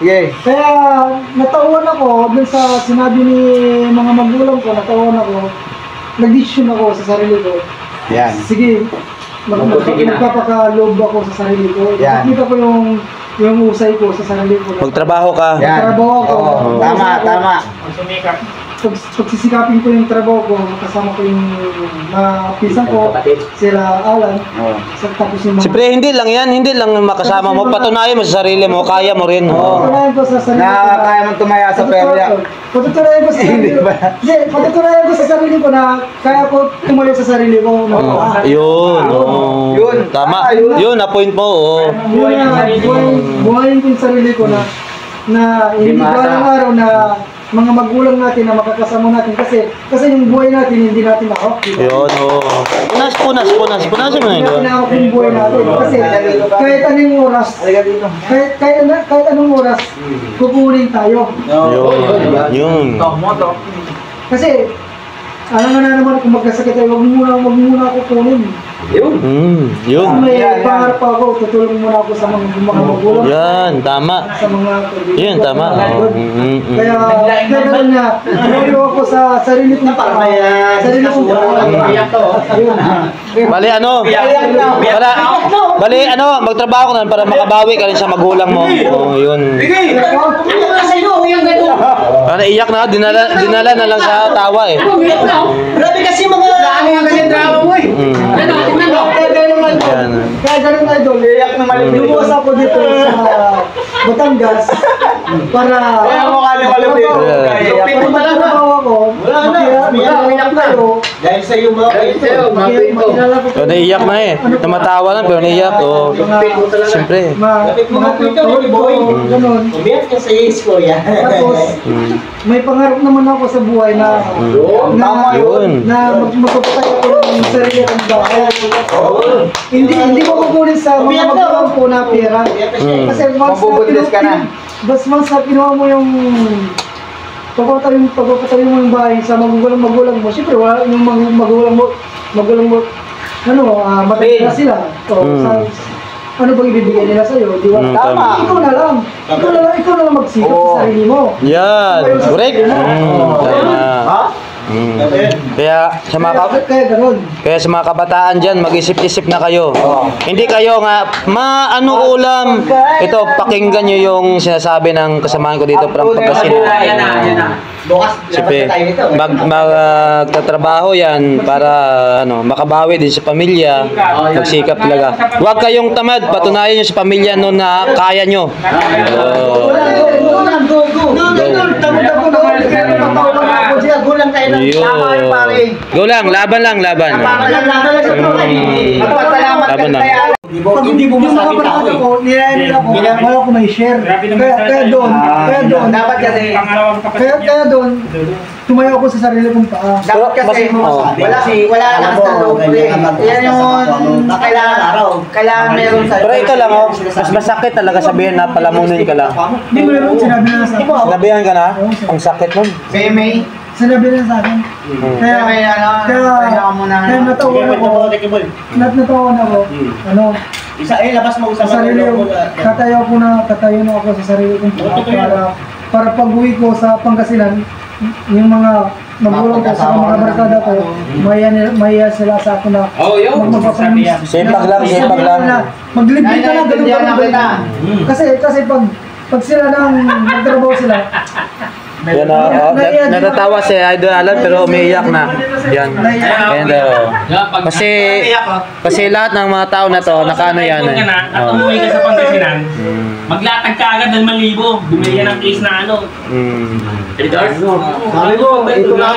Sige. Kaya natauhan ako dun sa sinabi ni mga magulang ko, natauhan ako. Nag-decision ako sa sarili ko. Yan. Sige, magpapakaloob ako sa sarili ko. Yan. Nakita ko yung usay ko sa sarili ko. Magtrabaho ka. Yan. Magtrabaho ako. Oo, tama. Pagsisikapin ko yung trabaho ko, kasama ko yung mga pinsan ko, sila Alan. Oo. Tapos yung mga... Siyempre, hindi lang makasama mo. Patunayan mo sa sarili mo, kaya mo rin. Patutunayan ko sa sarili ko. Na kaya mong tumaya sa perya. Patutunayan ko sa sarili ko. Hindi, patutunayan ko sa sarili ko na kaya ko tumayo sa sarili ko. Yun. Yun. Tama. Yun, na-point mo. Yun na, buhayin ko yung sarili ko na hindi ba ng araw na mga magulang natin na makakasama natin kasi yung buhay natin hindi natin ako. Yun, Punas mo Hindi yun. natin ako yung buhay natin kasi kahit anong oras, kahit anong oras, kukunin tayo. Yun. Kasi, alam nga na naman kung magkasakit tayo, wag muna ako kunin. Yun. May pangarap ako, tutulong muna ako sa mga magulang. Yan, tama. Sa mga kaibigan. Yun, tama. Kaya gano'n na, nalulo ako sa sarili kong sarili kong Bali, magtrabaho ka na para makabawi ka rin sa magulang mo. Yun. Para iyak na, dinala na lang sa tawa eh. Grabe kasi mga ganyan drama mo eh. Kaya ganun na idol, lumuwas ako dito sa Batangas para trabaho ako, makilala tayo. Dahil sa iyo mga Makilala ko So, naiyak na eh. Tumatawa lang pero naiyak. Siyempre. mga ganun. umiyak ka sa yes ko yan. Tapos, may pangarap naman ako sa buhay na Yun. magpapatay ako ng sarili kong bahay. Hindi ko kukunin sa mga magulang ko na pera. Kasi once na pinuha mo yung pagpapatayo mo yung bahay sa magulang mo, siyempre wala yung magulang mo, matay na sila. So, ano bang ibibigay nila sa'yo? Di ba? Tama. Ikaw na lang magsikap sa sarili mo. Yan. Correct. Tama. Kaya sa mga kabataan dyan, mag-isip-isip na kayo. Hindi kayo nga, ulam. Ito, pakinggan nyo yung sinasabi ng kasamahan ko dito from Pagkasinan. Siyempre, magtatrabaho yan para makabawi din sa pamilya. Magsikap talaga. Huwag kayong tamad, patunayan nyo sa pamilya no na kaya nyo. Go lang, laban lang. Pag hindi mo masabi ako, nilay nila ko, wala ko may share. Kaya doon, tumayo ako sa sarili kong paa. Dapat kasi wala lang sa loob eh. Yan yung kailangan meron sa... Pero ito lang mas masakit talaga sabihin na palamunin ka lang. Hindi mo naman sinabi na sa akin. Sinabihan ka na? Ang sakit nun. Sinabi na sa akin. Kaya natawan ako. Labas mo sa Sarili ko, tatayo na ako sa sarili kong paa para pag-uwi ko sa Pangasinan, yung mga magulang ko sa mga barkada ko, maya sila sa akin na Sipag lang. Maglibig ka lang, ganun. Kasi pag sila nang magtrabaho sila, Yan natatawa si Idol Alan pero umiiyak na. Yan. Kasi lahat ng mga tao na to nakaano yan eh. At umuwi ka sa Pangasinan, maglatag ka agad ng 1,000. Bumili yan ng case na Mm. sabi mo, ito lang.